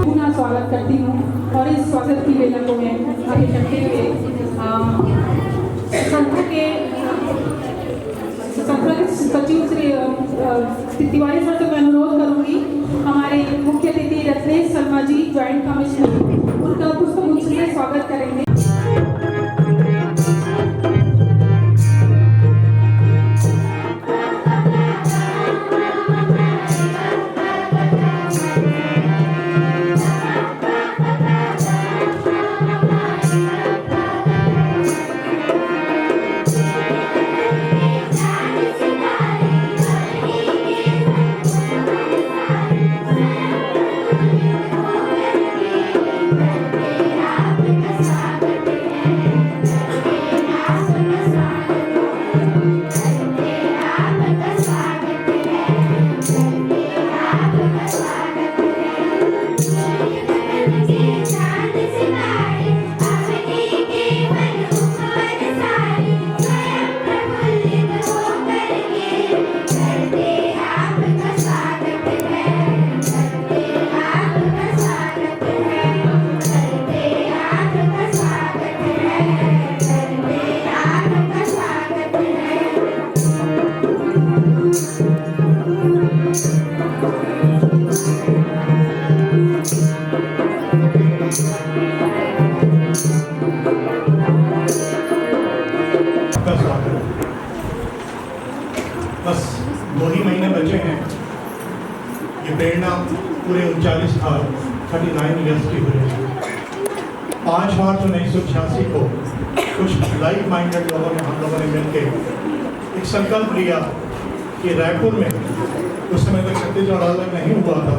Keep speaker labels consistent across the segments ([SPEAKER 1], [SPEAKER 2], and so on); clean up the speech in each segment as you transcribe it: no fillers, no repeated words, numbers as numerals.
[SPEAKER 1] पुनः स्वागत करती हूँ और इस स्वागत की वेला को मैं आगे करते हुए संस्था के सचिव श्री तिवारी सर से मैं अनुरोध करूँगी हमारे मुख्य अतिथि रत्नेश शर्मा जी ज्वाइंट कमिश्नर उनका पुष्पगुच्छ से स्वागत करेंगे।
[SPEAKER 2] बस 2 ही महीने बचे हैं। ये प्रेरणा पूरे 39 साल 39 ईयर्स की हुई है। 5 मार्च 1986 को कुछ लाइक माइंडेड लोगों ने हम लोगों ने मिलकर एक संकल्प लिया कि रायपुर में उस समय तक छत्तीसगढ़ अलग नहीं हुआ था,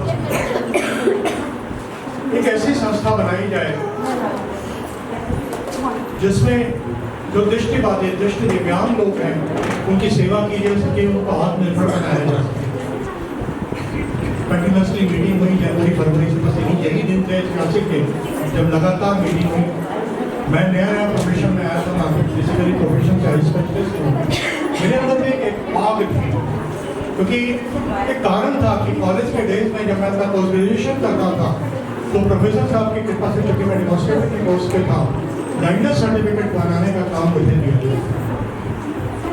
[SPEAKER 2] एक ऐसी संस्था बनाई जाए जिसमें जो दृष्टिबाधित दृष्टि दिव्यांग लोग हैं उनकी सेवा की जा सके, उनको आत्मनिर्भर बनाया जा सके। कंटिन्यूसली मीटिंग हुई जनवरी फरवरी से, बस यही दिन थे 86 के जब लगातार मीटिंग हुई। मैं नया प्रोफेशन में आया था, मैं फिजिकली प्रोफेशन का स्पेशलिस्ट हूँ। मेरे अंदर में एक आग थी, क्योंकि एक कारण था कि कॉलेज के डेज में जब मैं अपना पोस्ट ग्रेजुएशन करता था तो प्रोफेसर साहब की कृपा से, चूँकि मैं डेमोन्स्ट्रेटर के कोर्स पे था, ब्लाइंडनेस सर्टिफिकेट बनाने का काम मुझे दिया गया।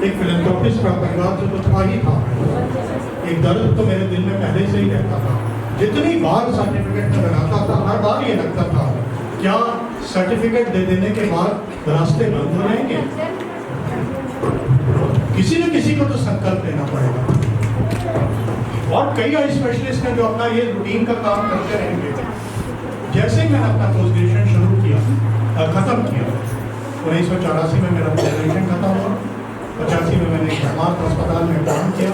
[SPEAKER 2] एक फिलैंथ्रोपिस्ट का परिवार से तो था ही था, एक दर्द तो मेरे दिल में पहले से ही रहता था। जितनी बार सर्टिफिकेट में बनाता था हर बार ये लगता था क्या सर्टिफिकेट दे देने के बाद रास्ते बंद हो जाएंगे। किसी न किसी को तो संकल्प लेना पड़ेगा। और कई स्पेशलिस्ट हैं जो अपना ये रूटीन का काम करते रहेंगे। जैसे ही मैंने अपना पोस्ट ग्रेजुएशन शुरू किया, खत्म किया, 1984 में मेरा ग्रेजुएशन खत्म हुआ, 85 में मैंने जमात अस्पताल में काम किया।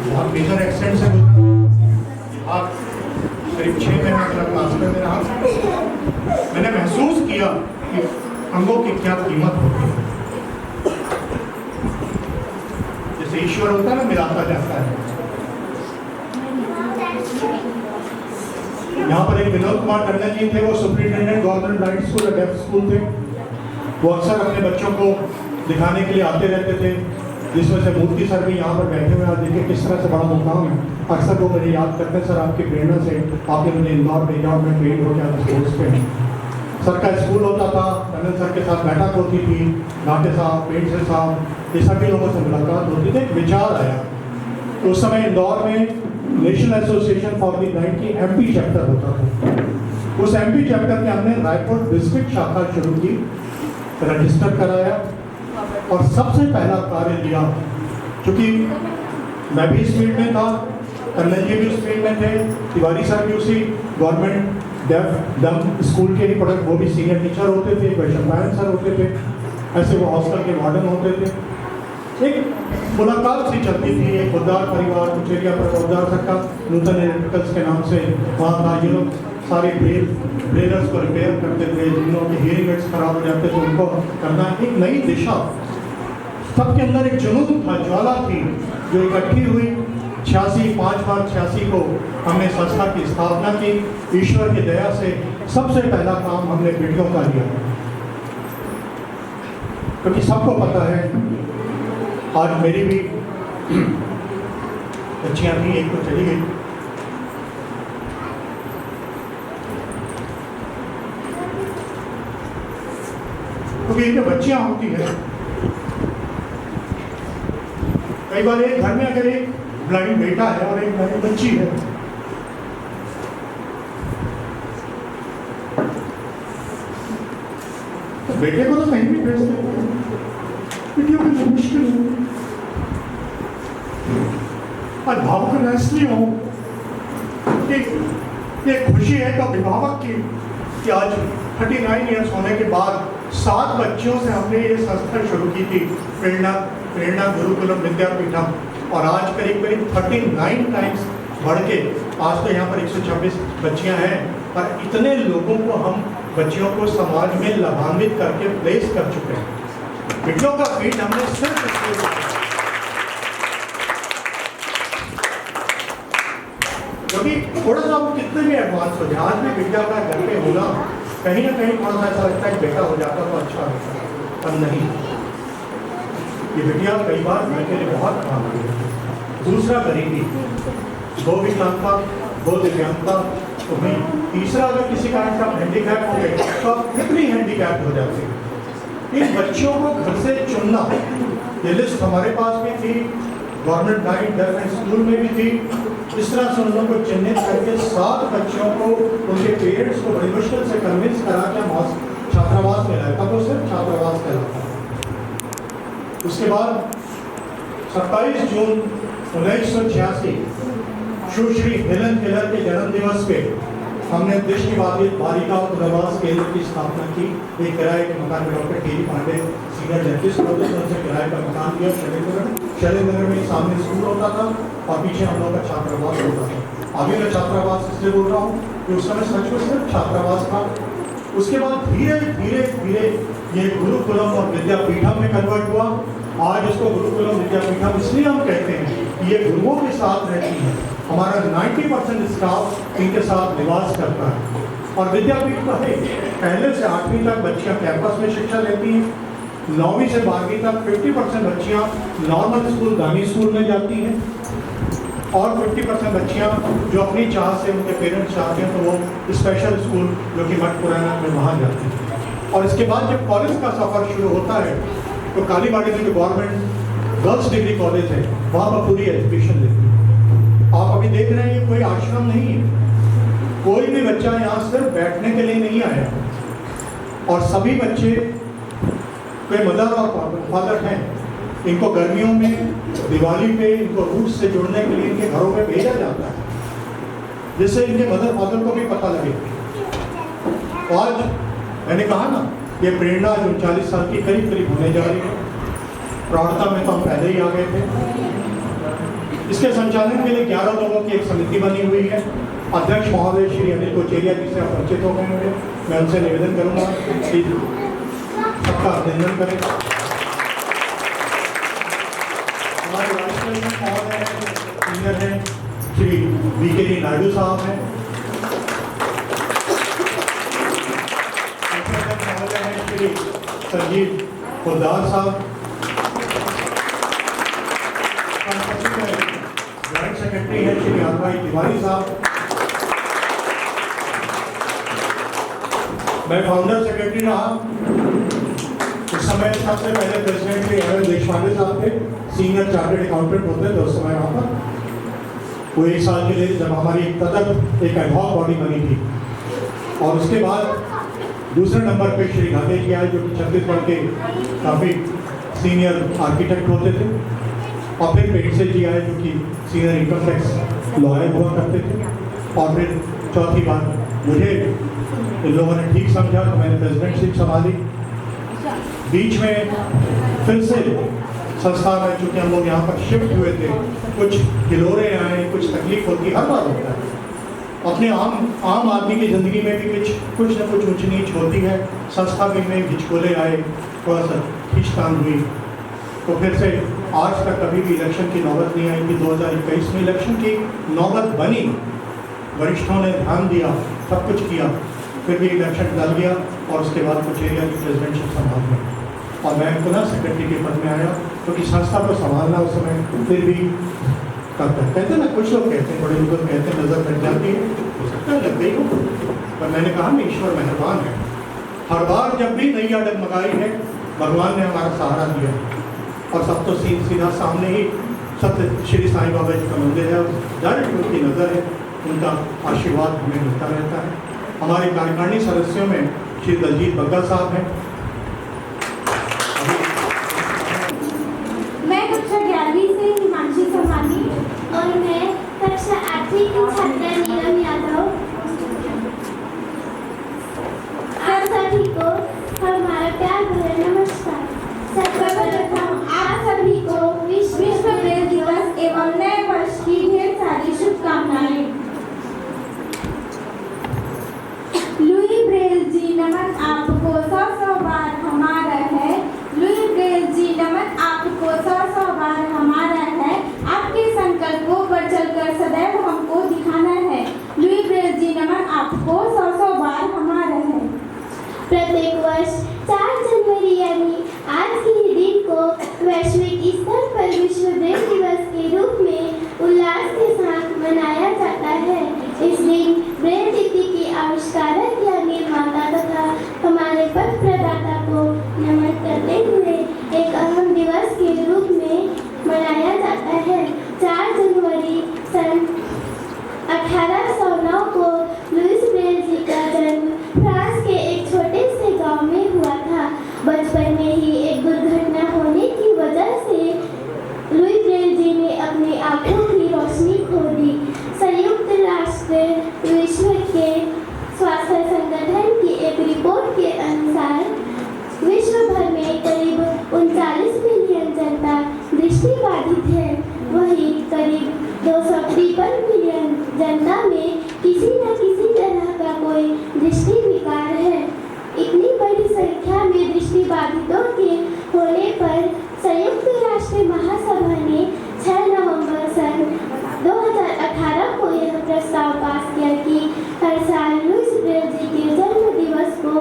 [SPEAKER 2] बहुत मेजर एक्सीडेंट से गुजरा, करीब 6 महीने मेरा क्लास में रहा। मैंने महसूस किया कि अंगों की क्या कीमत होती है। जैसे ईश्वर होता है ना, मिलाता जाता है। यहाँ पर एक विनोद कुमार टंडन जी थे, वो superintendent government blind school deaf school थे। वो अक्सर अपने बच्चों को दिखाने के लिए आते रहते थे, जिस वजह से मूर्ति सर भी यहाँ पर बैठे हुए आज देखिए किस तरह से बड़ा मुकाम है। अक्सर वो मुझे याद करते हैं, सर आपकी प्रेरणा से आपने मुझे इंदौर भेजा और मैं ट्रेन हो गया स्पोर्ट्स पे। सर का स्कूल होता था, टंडन सर के साथ बैठक होती थी, नाटे साहब, पेंटर साहब, ये सभी लोगों से मुलाकात होती थी। एक विचार आया, उस समय इंदौर में national association for the blind की एमपी चैप्टर होता था। उस एमपी चैप्टर में हमने रायपुर डिस्ट्रिक्ट शाखा शुरू की, रजिस्टर कराया और सबसे पहला कार्य दिया, क्योंकि मैं भी इस फील्ड में था, टंडन जी भी उस फील्ड में थे, तिवारी सर भी उसी गवर्नमेंट डेफ डम स्कूल के ही प्रोडक्ट, वो भी सीनियर टीचर होते थे, वैश्वनारायण सर होते थे, ऐसे वो हॉस्टल के वार्डन होते थे। एक मुलाकात सी चलती थी, एक खुददार परिवार कुचेरिया पर खुददार सर का नूतन इलेक्ट्रिकल्स के नाम से वहाँ था। ये लोग सारे ब्रेलर्स को रिपेयर करते थे, जिन लोगों के हेयरिंग एड्स खराब हो जाते थे उनको करना। एक नई दिशा, सबके अंदर एक जुनून था, ज्वाला थी जो इकट्ठी हुई। 5 मार्च 86 को हमने संस्था की स्थापना की। ईश्वर की दया से सबसे पहला काम हमने बेटियों का लिया, क्योंकि सबको पता है, आज मेरी भी बच्चियाँ थी, एक तो चली गई, क्योंकि इनमें बच्चियां होती हैं। कई बार एक घर में अगर एक ब्लाइंड बेटा है और एक ब्लाइंड बच्ची है, तो बेटे को तो कहीं भी भेज देते हैं, बेटियों के लिए मुश्किल है। आज भावुक मैं इसलिए हूँ कि ये खुशी है तो अभिभावक की कि आज 39 ईयर्स होने के बाद 7 बच्चियों से हमने ये संस्था शुरू की थी, प्रेरणा गुरुकुलम विद्यापीठम, और आज करीब करीब 39 टाइम्स बढ़ के आज तो यहाँ पर 126 बच्चियाँ हैं। और इतने लोगों को हम बच्चियों को समाज में लाभान्वित करके प्लेस कर चुके हैं। बेटियों का फील्ड हमने सिर्फ इसलिए, क्योंकि थोड़ा सा वो कितने भी एडवांस हो जाए, आज भी विद्या का घर पे होना कहीं ना कहीं थोड़ा सा ऐसा लगता है बेटा हो जाता तो अच्छा होता, पर नहीं, ये बिटिया कई बार घर के लिए बहुत काम की है। दूसरा गरीबी, 2 विकलांगता, 2 दिव्यांगता, तो भाई तीसरा अगर किसी कारण से आप हैंडीकैप हो गए तो आप कितनी हैंडीकैप हो जाते हैं। इन बच्चियों को घर से चुनना, ये लिस्ट हमारे पास भी थी, government blind deaf and school में भी थी। इस तरह से उन लोगों को चिन्हित करके 7 बच्चों को उनके पेरेंट्स को बड़ी मुश्किल से कन्विंस करा के छात्रावास में लाया, तब वो सिर्फ छात्रावास कहलाता। उसके बाद 27 जून 1986 सुश्री हेलन केलर के जन्म दिवस पे हमने दृष्टिबाधित बालिका पुनर्वास केंद्र की स्थापना की। एक किराए के मकान में डॉक्टर के पांडे सीनियर जस्टिस होते थे, उनसे किराए का मकान दिया शैलेंद्र में सामने स्कूल होता था और पीछे हम लोग का छात्रावास होता था। अभी मैं छात्रावास इसलिए बोल रहा हूँ कि उस समय सच में सिर्फ छात्रावास था। उसके बाद धीरे धीरे धीरे ये गुरुकुलम और विद्यापीठम में कन्वर्ट हुआ। आज इसको गुरुकुलम विद्यापीठम इसलिए हम कहते हैं कि ये गुरुओं के साथ रहती है। हमारा 90% स्टाफ इनके साथ निवास करता है। और विद्यापीठ तो है, पहले से 8वीं तक बच्चियां कैंपस में शिक्षा लेती हैं। 9वीं से 12वीं तक 50% बच्चियां नॉर्मल स्कूल गांधी स्कूल में जाती हैं और 50% बच्चियां जो अपनी चाह से उनके पेरेंट्स चाहते हैं तो वो स्पेशल स्कूल जो कि मठ पुराना में वहाँ जाती हैं। और इसके बाद जब कॉलेज का सफ़र शुरू होता है तो कालीबाड़ी में जो गवर्नमेंट गर्ल्स डिग्री कॉलेज है वहाँ पर पूरी एजुकेशन लेती है। आप अभी देख रहे हैं ये कोई आश्रम नहीं है, कोई भी बच्चा यहाँ सिर्फ बैठने के लिए नहीं आया। और सभी बच्चे कोई मदर और फादर हैं, इनको गर्मियों में दिवाली पे इनको रूट्स से जुड़ने के लिए इनके घरों में भेजा जाता है, जिससे इनके मदर फादर को भी पता लगे। आज मैंने कहा ना, ये प्रेरणा 39 साल की करीब करीब होने जा रही है। प्रौढ़ता में तो हम पहले ही आ गए थे। इसके संचालन के लिए 11 लोगों की एक समिति बनी हुई है। अध्यक्ष महोदय श्री अनिल कोचेरिया जी से आप परिचित हो गए होंगे। मैं उनसे निवेदन करूंगा कि सबका अभिनंदन करें। हमारे वाइस प्रेसिडेंट महोदय सीनियर हैं श्री वी.के. नायडू साहब हैं। महोदय हैं श्री संजीव पोद्दार साहब। जॉइंट सेक्रेटरी है श्री आरवाई तिवारी साहब। मैं फाउंडर सेक्रेटरी रहा। उस समय सबसे पहले प्रेसिडेंट श्री एम देशपांडे साहब थे, सीनियर चार्टर्ड अकाउंटेंट होते थे उस समय वहाँ पर। वो 1 साल के लिए जब हमारी तदक एक एडहॉक बॉडी बनी थी। और उसके बाद दूसरे नंबर पे श्री घाटे जी आए, जो कि छत्तीसगढ़ के काफ़ी सीनियर आर्किटेक्ट होते थे। और फिर पेंडसे जी आए, जो कि सीनियर इनकम टैक्स लॉयर हुआ करते थे। और फिर चौथी बार मुझे इन लोगों ने ठीक समझा तो मैंने प्रेसिडेंटशिप संभाली। बीच में फिर से संस्था में चूँकि हम लोग यहाँ पर शिफ्ट हुए थे, कुछ हिलोरे आए, कुछ तकलीफ होती, हर बार होता है। अपने आम आदमी की ज़िंदगी में भी कुछ न कुछ ऊंच नीच होती है। संस्था भी में हिचकोले आए, थोड़ा सा खींचतान हुई। तो फिर से आज तक कभी भी इलेक्शन की नौबत नहीं आई कि 2021 में इलेक्शन की नौबत बनी। वरिष्ठों ने ध्यान दिया, सब कुछ किया, फिर भी इलेक्शन टल गया और उसके बाद कोचेरिया की प्रेसिडेंटशिप संभाल गई। और मैं पुनः सेक्रेटरी के पद में आया, क्योंकि संस्था को संभालना उस समय फिर भी करता है। कहते ना, कुछ लोग कहते हैं, बड़े लोग कहते हैं नजर लग जाती है, हो सकता है लग गई हो, पर मैंने कहा मैं ईश्वर मेहरबान है। हर बार जब भी नैया डगमगाई है, भगवान ने हमारा सहारा दिया है। और सब तो सीधा सामने ही सत्य श्री साईं बाबा जी का मंदिर है, डायरेक्ट उनकी नज़र है, उनका आशीर्वाद हमें मिलता रहता है। हमारे कार्यकारिणी सदस्यों में श्री दलजीत बग्गा साहब हैं।
[SPEAKER 3] मैं कक्षा 11वीं से हिमांशी सोमानी और मैं कक्षा 8वीं की छात्रा नीलम यादव। आप सभी को हमारा प्यार भरा नमस्कार। सर्वप्रथम आप सभी को विश्व ब्रेल दिवस एवं नए वर्ष की ढेर सारी शुभकामनाएं। लुई ब्रेल जी नमन आपको 100 बार हमारा है। लुई ब्रेल जी नमन आपको 100 बार हमारा है। आपके संकल्पों पर चलकर सदैव हमको दिखाना है। लुई ब्रेल जी नमन आपको 100 बार हमारा है। प्रत्येक वर्ष 4 जनवरी यानी आज के ही दिन को वैश्विक स्तर पर विश्व ब्रेल दिवस के रूप में उल्लास के साथ मनाया जाता है। इस दिन ब्रेल लिपि की आविष्कारक या निर्माता तथा हमारे पथ प्रदाता को नमन करते हुए एक अहम दिवस के रूप में मनाया जाता है। 4 जनवरी सन 1809 को लुईस ब्रेल जी का जन्म फ्रांस के एक छोटे से गांव में हुआ था। बचपन में ही एक दुर्घटना होने की वजह से लुई ब्रेल जी ने अपनी आंखों की रोशनी खो दी। संयुक्त राष्ट्र विश्व के स्वास्थ्य संगठन की एक रिपोर्ट के अनुसार विश्व भर में करीब 39 मिलियन जनता दृष्टिबाधित है। वहीं करीब 253 मिलियन जनता में किसी न किसी तरह का कोई दृष्टि विकार है। इतनी बड़ी संख्या में दृष्टिबाधितों के होने पर संयुक्त राष्ट्र महासभा ने 6 नवंबर सन 2018 को यह प्रस्ताव पास किया कि हर साल लुईस ब्रेल जी के जन्म दिवस को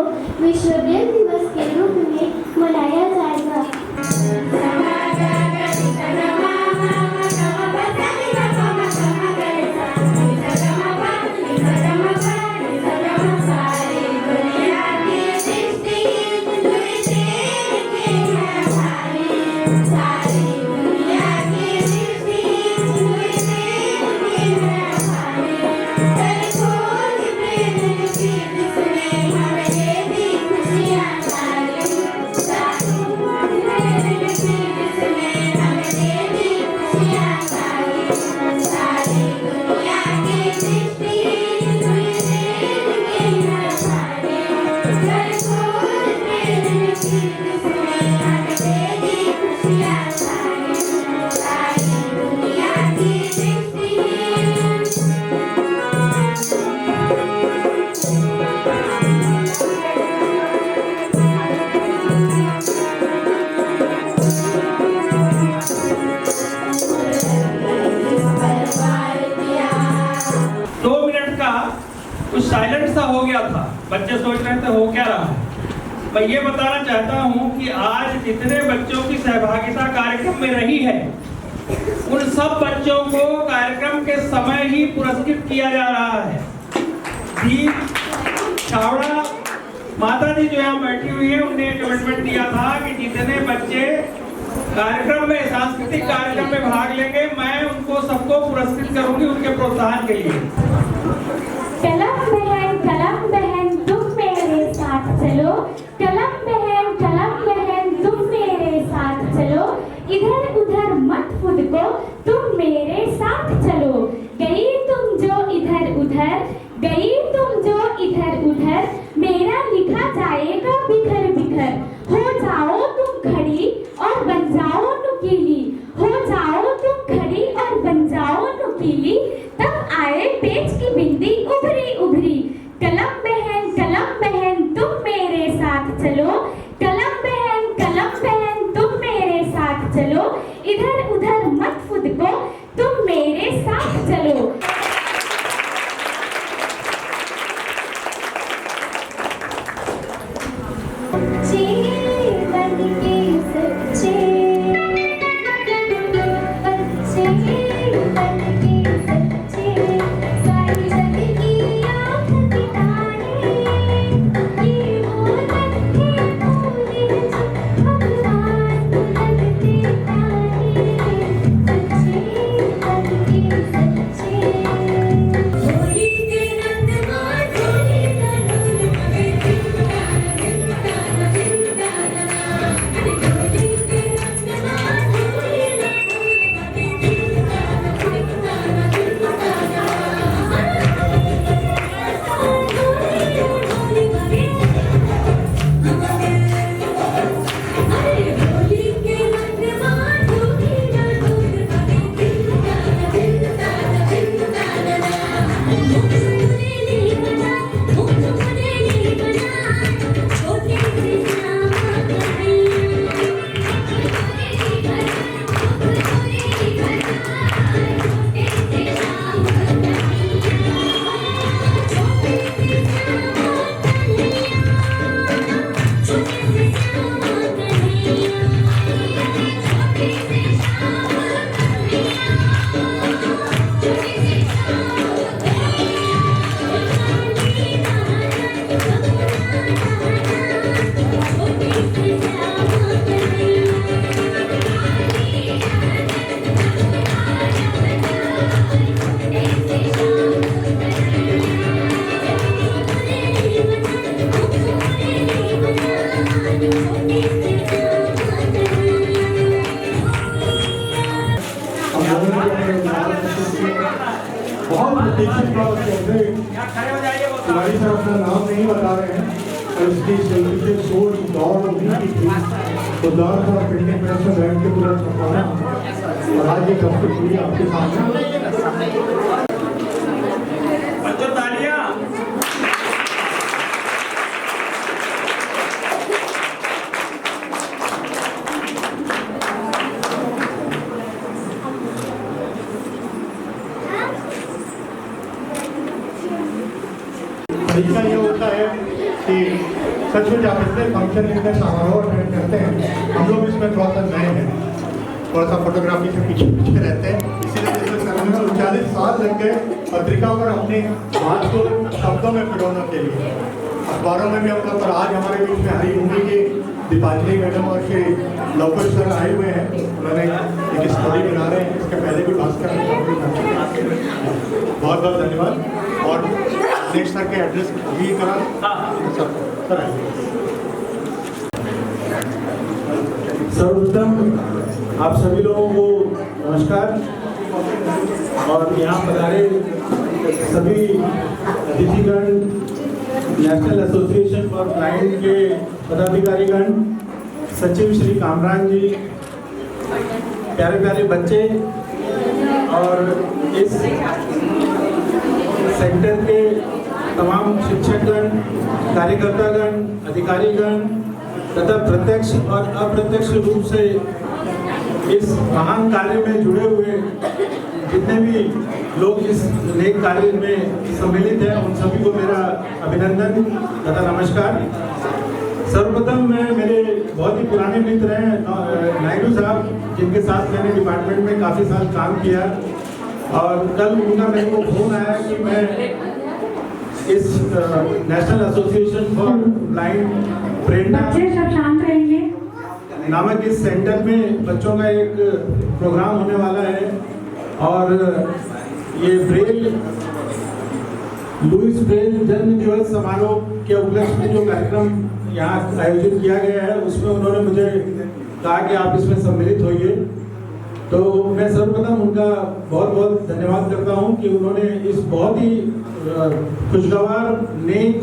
[SPEAKER 3] विश्व ब्रेल दिवस के रूप में मनाया जाएगा।
[SPEAKER 4] साइलेंट सा हो गया था। बच्चे सोच रहे थे हो क्या रहा है। मैं ये बताना चाहता हूँ कि आज जितने बच्चों की सहभागिता कार्यक्रम में रही है उन सब बच्चों को कार्यक्रम के समय ही पुरस्कृत किया जा रहा है। दीप छावड़ा माता जी जो यहाँ बैठी हुई है उन्होंने कमिटमेंट दिया था कि जितने बच्चे कार्यक्रम में सांस्कृतिक कार्यक्रम में भाग लेंगे मैं उनको सबको पुरस्कृत करूंगी उनके प्रोत्साहन के लिए।
[SPEAKER 3] कलम बहन तुम मेरे साथ चलो। कलम बहन तुम मेरे साथ चलो। इधर उधर मत फुदको तुम मेरे साथ चलो। गई तुम जो इधर उधर मेरा लिखा जाएगा बिखर बिखर। हो जाओ तुम खड़ी और बन जाओ नुकीली। हो जाओ तुम खड़ी और बन जाओ नुकीली। तब आए पेच की बिंदी उभरी उभरी।
[SPEAKER 2] तिवारी सर अपना नाम नहीं बता रहे हैं और इसकी से सोच दौड़ उन्हीं की थी। तो दौड़ का प्रिंटिंग प्रेस में बैठ के पूरा छपाना और आज ये कब तक पूरी आपके सामने।
[SPEAKER 4] बच्चों तालियां।
[SPEAKER 2] तरीका ये होता है कि सचमुच आप इतने फंक्शन इतने समारोह अटेंड करते हैं, हम लोग इसमें थोड़ा सा नए हैं, थोड़ा सा फोटोग्राफी से पीछे पीछे रहते हैं, इसीलिए जैसे करने में 40 साल लग गए पत्रिका पर अपनी बात को शब्दों में पिरोने के लिए। अखबारों में भी हम लोग, और आज हमारे बीच में हरी भूमि की दीपांजलि मैडम और श्री लवकुश सर आए हुए हैं, उन्होंने एक स्टोरी बना रहे हैं, इसके पहले भी बात कर बहुत बहुत धन्यवाद। और नेक्स्ट सर के एड्रेस भी करा सर
[SPEAKER 5] सर्वप्रथम आप सभी लोगों को नमस्कार। और यहाँ पधारे सभी अतिथिगण, नेशनल एसोसिएशन फॉर ब्लाइंड के पदाधिकारीगण, सचिव श्री कामरान जी, प्यारे प्यारे बच्चे और इस सेंटर के तमाम शिक्षकगण, कार्यकर्तागण, अधिकारीगण तथा प्रत्यक्ष और अप्रत्यक्ष रूप से इस महान कार्य में जुड़े हुए जितने भी लोग इस नेक कार्य में सम्मिलित हैं, उन सभी को मेरा अभिनंदन तथा नमस्कार। सर्वप्रथम मैं मेरे बहुत ही पुराने मित्र हैं नायडू साहब, जिनके साथ मैंने डिपार्टमेंट में काफ़ी साल काम किया, और कल उनका मेरे को फोन आया कि मैं इस नेशनल एसोसिएशन फॉर ब्लाइंड प्रेरणा नामक इस सेंटर में बच्चों का एक प्रोग्राम होने वाला है। और ये लुईस ब्रेल जन्म दिवस समारोह के उपलक्ष्य में जो कार्यक्रम यहाँ आयोजित किया गया है, उसमें उन्होंने मुझे कहा कि आप इसमें सम्मिलित होइए। तो मैं सर्वप्रथम उनका बहुत बहुत धन्यवाद करता हूँ कि उन्होंने इस बहुत ही खुशगवार, नेक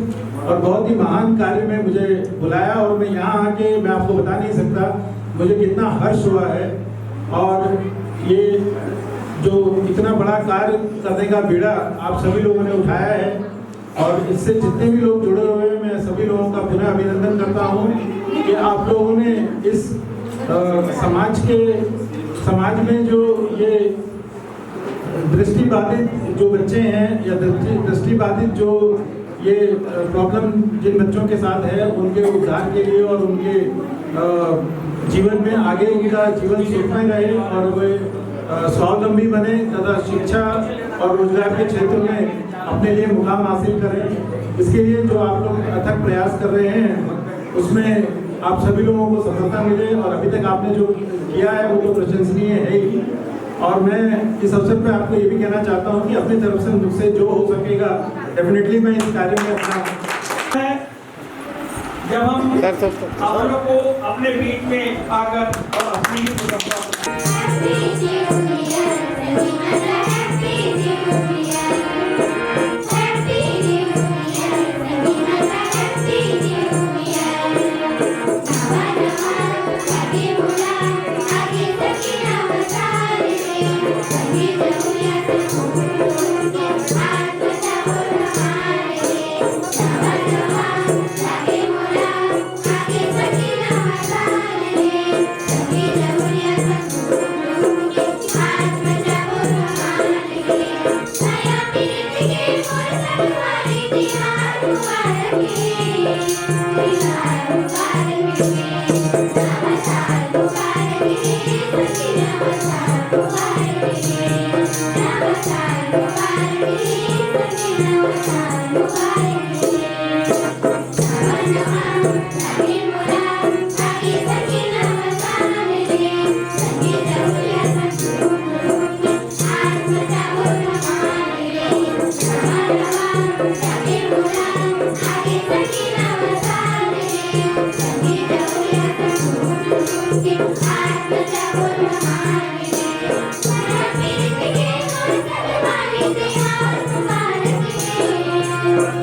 [SPEAKER 5] और बहुत ही महान कार्य में मुझे बुलाया, और मैं यहाँ आके मैं आपको बता नहीं सकता मुझे कितना हर्ष हुआ है। और ये जो इतना बड़ा कार्य करने का बीड़ा आप सभी लोगों ने उठाया है, और इससे जितने भी लोग जुड़े हुए हैं, मैं सभी लोगों का पुनः अभिनंदन करता हूँ कि आप लोगों ने इस समाज में जो ये दृष्टिबाधित जो बच्चे हैं या दृष्टिबाधित जो ये प्रॉब्लम जिन बच्चों के साथ है, उनके उद्धार के लिए और उनके जीवन में आगे उनका जीवन सुखमय रहे और वे स्वावलंबी बने तथा शिक्षा और रोजगार के क्षेत्र में अपने लिए मुकाम हासिल करें। इसके लिए जो आप लोग अथक प्रयास कर रहे हैं, उसमें आप सभी लोगों को सफलता मिले, और अभी तक आपने जो किया है वो तो प्रशंसनीय है ही। और मैं इस अवसर पर आपको ये भी कहना चाहता हूँ कि अपनी तरफ से मुझसे जो हो सकेगा डेफिनेटली मैं इस कार्य में अपना
[SPEAKER 4] जब हम आप लोगों को अपने बीच में आकर और अपनी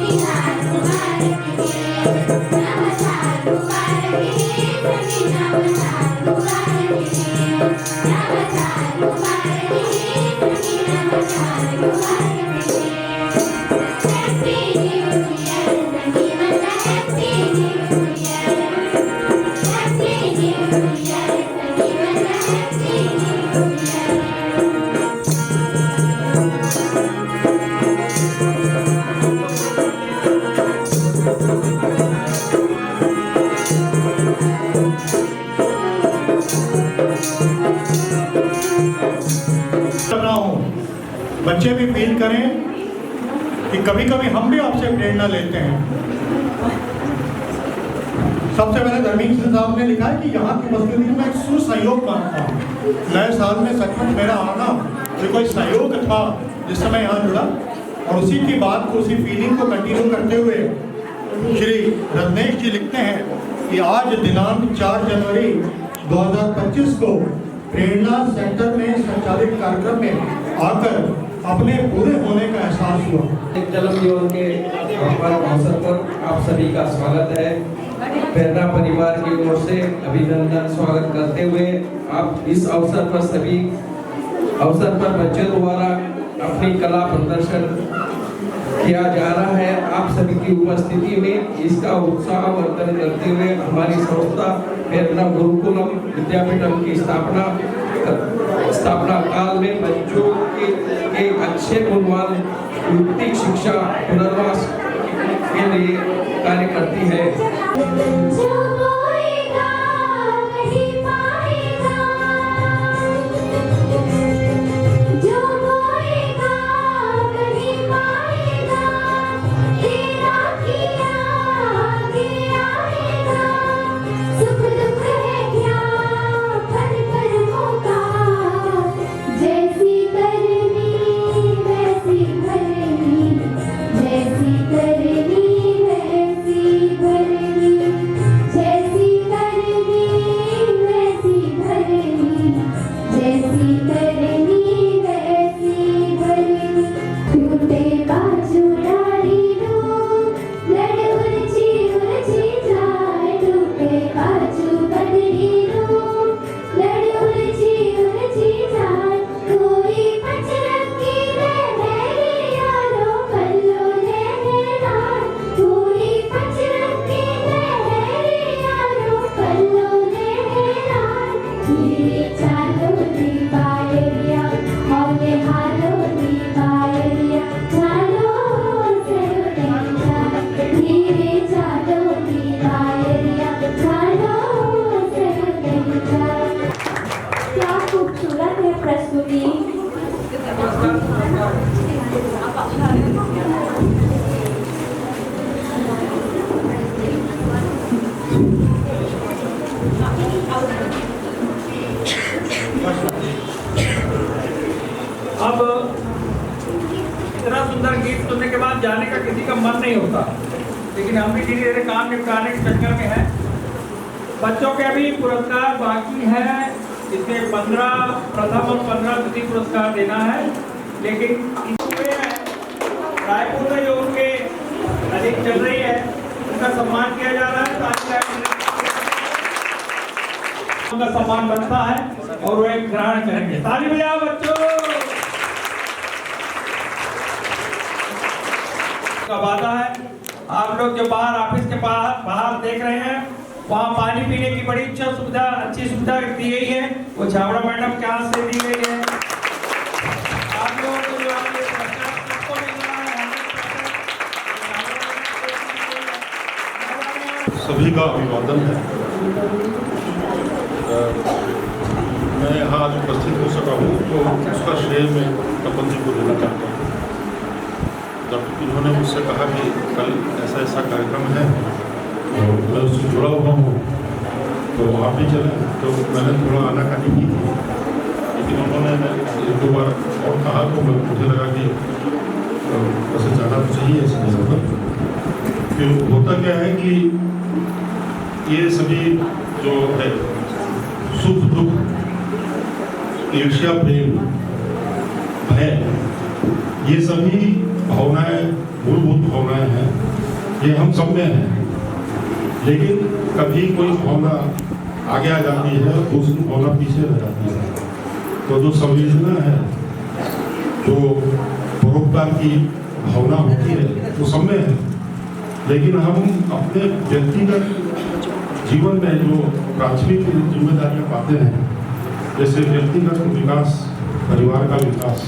[SPEAKER 3] Yeah.
[SPEAKER 2] बच्चे भी फील करें कि कभी कभी हम भी आपसे प्रेरणा लेते हैं। सबसे पहले धर्मेंद्र सिंह साहब ने लिखा है कि यहाँ की मस्जिद में एक सुसहयोग मानता हूँ। नए साल में सचमुच मेरा आना ये कोई सहयोग था जिससे मैं यहाँ जुड़ा, और उसी की बात को, उसी फीलिंग को कंटिन्यू करते हुए श्री रत्नेश जी लिखते हैं कि आज दिनांक 4 जनवरी 2025 को प्रेरणा सेंटर में संचालित कार्यक्रम में आकर अपने पूरे होने का एहसास हुआ।
[SPEAKER 6] जन्म दिवस के अवसर पर आप सभी का स्वागत है। प्रेरणा परिवार की ओर से अभिनंदन स्वागत करते हुए आप इस अवसर पर बच्चों द्वारा अपनी कला प्रदर्शन किया जा रहा है। आप सभी की उपस्थिति में इसका उत्साहवर्धन करते हुए हमारी संस्था प्रेरणा गुरुकुलम विद्यापीठम की स्थापना काल में बच्चों के एक अच्छे गुणवान युक्तिक शिक्षा पुनर्वास के लिए कार्य करती है।
[SPEAKER 4] अब इतना सुंदर गीत सुनने के बाद जाने का किसी का मन नहीं होता, लेकिन हम भी धीरे धीरे काम निपटाने के चक्कर में हैं। बच्चों के अभी पुरस्कार बाकी है, इसमें 15 प्रथम और 15 द्वितीय पुरस्कार देना है, लेकिन रायपुर में जो उनके अधिक चल रही है उनका सम्मान किया जा रहा है। उनका सम्मान बनता है और वो एक ग्रहण करेंगे। ताली बजाओ बच्चों। का वादा है, आप लोग जो बाहर ऑफिस के बाहर देख रहे हैं वहाँ पानी पीने की बड़ी अच्छी सुविधा दी गई है, वो छावड़ा मैडम के हाथ से दी गई है। आप लोगों को जो आपके
[SPEAKER 7] सभी का अभिवादन है। मैं यहाँ आज उपस्थित हो सका हूँ तो उसका श्रेय मैं कपिल जी को देना चाहता हूँ। जब इन्होंने मुझसे कहा कि कल ऐसा कार्यक्रम है और मैं उससे जुड़ा हुआ हूँ तो आप भी चलें, तो मैंने थोड़ा आनाकानी की थी, लेकिन उन्होंने एक दो बार और कहा तो मुझे लगा कि वैसे जाना तो चाहिए इस जगह पर। फिर होता क्या है कि ये सभी जो है सुख दुख, ईर्ष्या, प्रेम, भय, ये सभी भावनाएं मूलभूत भावनाएं हैं, ये हम सब में हैं। लेकिन कभी कोई भावना आगे आ जाती है, दूसरी भावना पीछे रह जाती है। तो जो संवेदना है, जो परोपकार की भावना होती है, वो सब में है। लेकिन हम अपने व्यक्तिगत जीवन में जो प्राथमिक जिम्मेदारियां पाते हैं, जैसे व्यक्तिगत विकास, परिवार का विकास,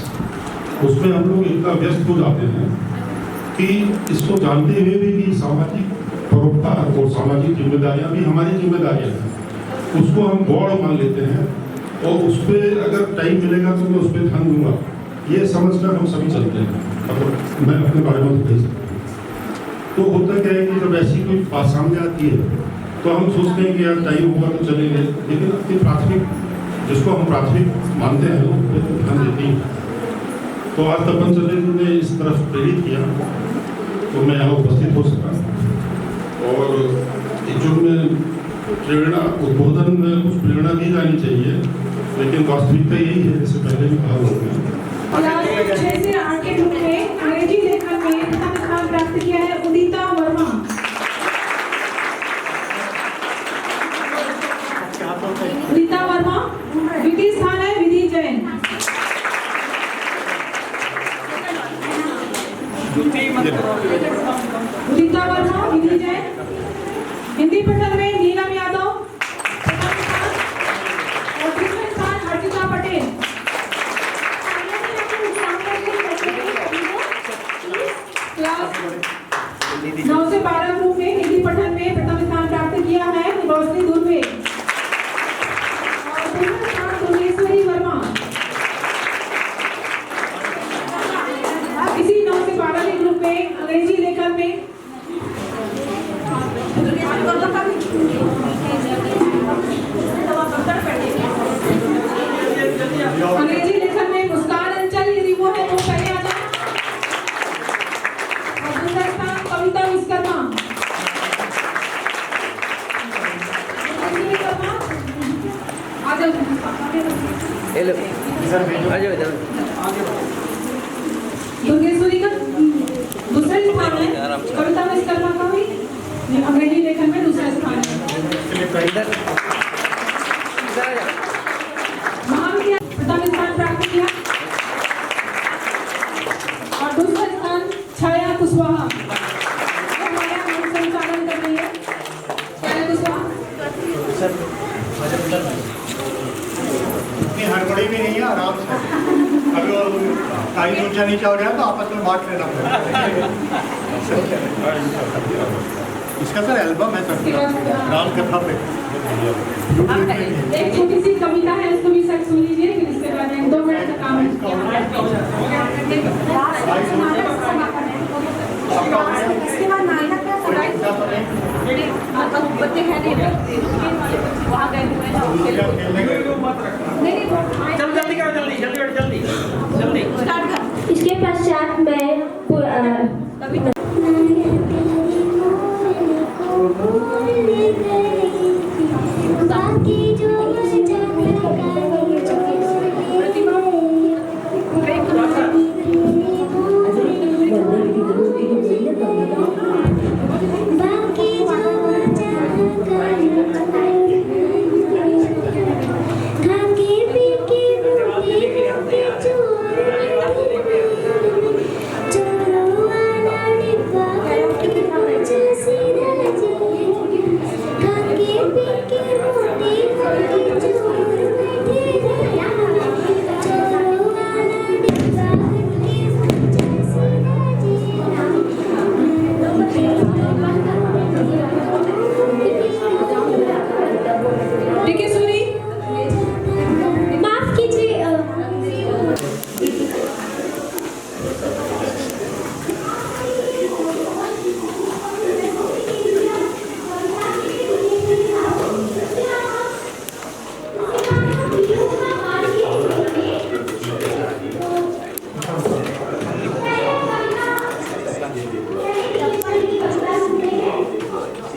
[SPEAKER 7] उसमें हम लोग इतना व्यस्त हो जाते हैं कि इसको जानते हुए भी कि सामाजिक परोपकार और सामाजिक जिम्मेदारियां भी हमारी जिम्मेदारियां हैं, उसको हम गौड़ मान लेते हैं और उस पर अगर टाइम मिलेगा तो मैं उस पर ध्यान दूंगा। ये समझकर हम सभी चलते हैं। अब मैं अपने बारे में कह सकता हूँ। तो होता क्या है कि जब ऐसी कोई बात सामने आती है तो हम सोचते हैं कि यार टाइम होगा तो चलेंगे, लेकिन अपनी प्राथमिक जिसको हम प्राथमिक मानते हैं लोग तो ध्यान देते ही। तो आज तपन चंद्र जी ने इस तरफ प्रेरित किया तो मैं यहाँ उपस्थित हो सका। और जो में प्रेरणा उद्बोधन में कुछ प्रेरणा दी जानी चाहिए, लेकिन वास्तविकता यही है जैसे पहले भी कहा हुआ
[SPEAKER 1] 6 से 8 के ग्रुप में अंग्रेजी लेखन में प्रथम स्थान प्राप्त किया है उदिता वर्मा। उदिता वर्मा। द्वितीय स्थान है विधि जैन। उदिता वर्मा, विधि जैन। हिंदी पठन में नीलम यादव और तीसरा स्थान अर्चिता पटेल। क्लास 9 से 12 ग्रुप में हिंदी पठन में प्रथम स्थान प्राप्त किया है रोशनी दुर्वे और दूसरा स्थान दुर्गेश्वरी वर्मा। इसी 9 से 12 के ग्रुप में अंग्रेजी लेखन में अंग्रेजी लेखन में मुस्कान अंचल, यदि वो है तो पहले आ जाए। और दूसरा स्थान कविता विश्वकर्मा। दुर्गेश्वरी का दूसरा स्थान है, कविता विश्वकर्मा का भी अंग्रेजी लेखन में दूसरा स्थान है। महाविद्यालय प्रथम स्थान प्राप्त किया और दूसरा स्थान छाया कुशवाहा हमारे यहाँ संचालन कर रही है। छाया कुशवाहा
[SPEAKER 2] इतनी हड़बड़ी भी नहीं है, आराम से। अगर टाइम ऊंचा नीचा हो गया तो आपस में बांट लेना पड़ेगा। इसका सर एल्बम है सर, राम कथा पे।
[SPEAKER 1] एक छोटी सी कविता है, उसको भी सर सुन लीजिए, फिर इसके बाद 2 मिनट का काम है। इसके बाद नाटक का बच्चे वहाँ गए
[SPEAKER 4] जल्दी करो, जल्दी
[SPEAKER 3] स्टार्ट कर। इसके पश्चात मैं बाकी जो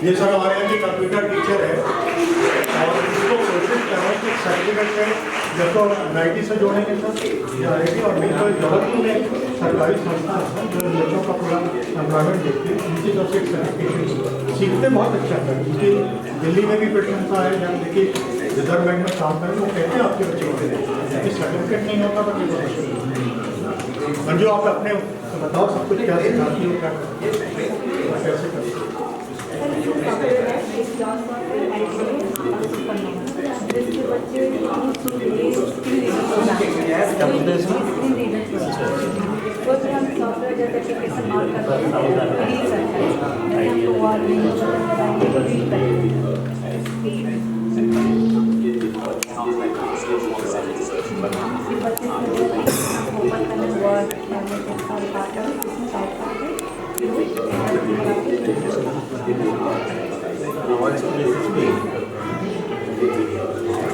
[SPEAKER 2] ये सर हमारे यहाँ की कंप्यूटर टीचर है और इसको कोशिश कर रहे हैं कि सर्टिफिकेट से जब तो NIT से जोड़ेंगे सर IIT और नहीं तो जबलपुर में सरकारी संस्था है जो बच्चों का पूरा एम्प्लॉयमेंट देखती है, उनकी तरफ से एक सर्टिफिकेशन सीखते बहुत अच्छा है। क्योंकि दिल्ली में भी प्रशंसा है, जब देखिए रिजर्वमेंट में काम करें वो कहते हैं आपके बच्चे को सर्टिफिकेट नहीं होता तो मंजू आप अपने बताओ सब कुछ क्या सिखाती हो, क्या कैसे करती हो?
[SPEAKER 8] बच्चे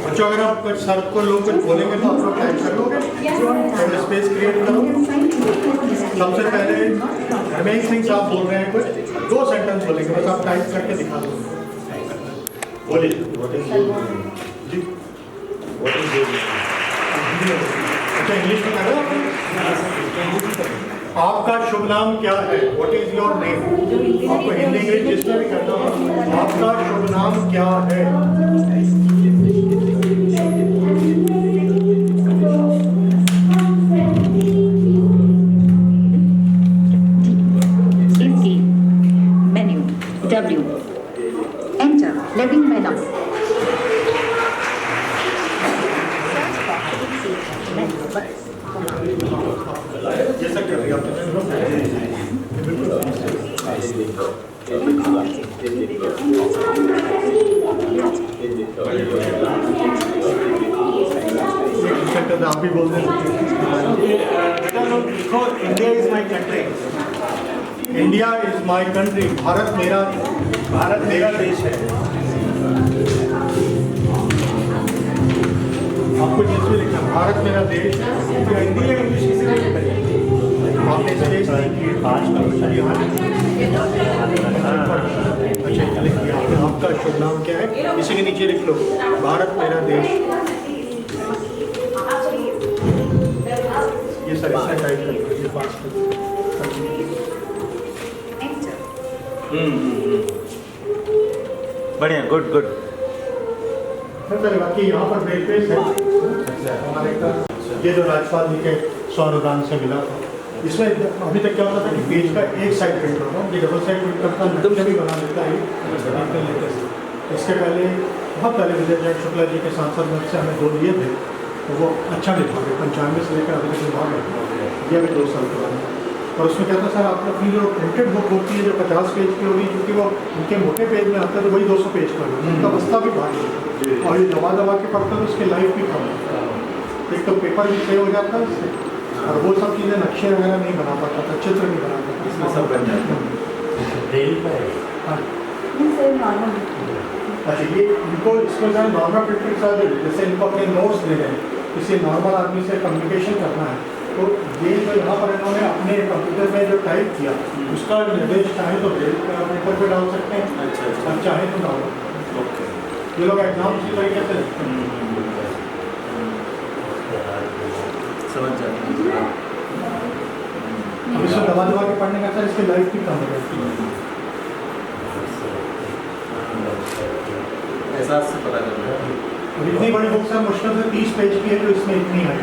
[SPEAKER 2] बच्चों अगर आप कुछ सर को लोग कुछ बोलेंगे तो आप लोग टाइप कर लोगे, थोड़ा स्पेस क्रिएट करोगे। सबसे पहले रमेश सिंह साहब बोल रहे हैं, कुछ 2 सेंटेंस बोलेंगे, बस आप टाइप करके दिखा दो। बोलिए। जी अच्छा, इंग्लिश में करो। आपका शुभ नाम क्या है? What is your name? आपको हिंदी इंग्लिश जिसमें भी करना हो। आपका शुभ नाम क्या है?
[SPEAKER 8] Menu W. Enter living menu.
[SPEAKER 2] जैसा कर रही आप भी बोल दें। लिखो, India is my country. India is my country. Bharat मेरा देश है। आपको जिसमें लिखना, भारत मेरा देश है। हिंदी या इंग्लिश किसी में भी करिए। आपने स्पेस अच्छा लिख दिया। आपका शुभ नाम क्या है? इसी के नीचे लिख लो, भारत मेरा देश। ये सर इसमें टाइप कर लो, पास
[SPEAKER 9] बढ़िया, गुड गुड।
[SPEAKER 2] बाकी यहाँ पर ब्रेक पेज है हमारे का, ये जो राज्यपाल जी के स्वानुदान से मिला था। इसमें अभी तक क्या होता था कि पेज का एक साइड प्रिंट होता, ये डबल साइड प्रिंट करता भी बना लेता है। इसके पहले बहुत पहले विजय जैन शुक्ला जी के सांसद मत से हमें 2 लिए थे, तो वो अच्छा लिखा थे। 95 से लेकर अभी तक विभाग है, ये अभी 2 साल पुराना। और उसमें क्या था सर, आप अपनी जो प्रिंटेड बुक होती है जो 50 पेज की होगी, क्योंकि वो उनके मोटे पेज में आता है तो वही 200 पेज का होगा, उनका बस्ता भी भारी है। और ये दबा के पढ़ते तो उसकी लाइफ भी कम है। एक तो पेपर भी सेव हो जाता है इससे, और वो सब चीज़ें नक्शे वगैरह नहीं बना पाता था, चित्र नहीं बना पाता, इसमें सब बन जाता है। अच्छा, ये इनको इसमें सर नॉर्मल प्रिंट के साथ जैसे इनको अपने नोट्स देने हैं, किसी नॉर्मल आदमी से कम्युनिकेशन करना है, तो ये जो यहाँ पर इन्होंने अपने कंप्यूटर में जो टाइप किया उसका निर्देश चाहे तो पेपर पे डाल सकते हैं, अच्छा चाहे तो डालो। ये लोग एग्जाम इसी तरीके से
[SPEAKER 9] समझ जाते हैं।
[SPEAKER 2] अब इसमें दबा के पढ़ने का सर इसकी लाइफ भी कम हो जाती है।
[SPEAKER 9] एहसास से पता करना है।
[SPEAKER 2] इतनी बड़ी बुक सर मुश्किल से 30 पेज की है, तो इसमें इतनी है।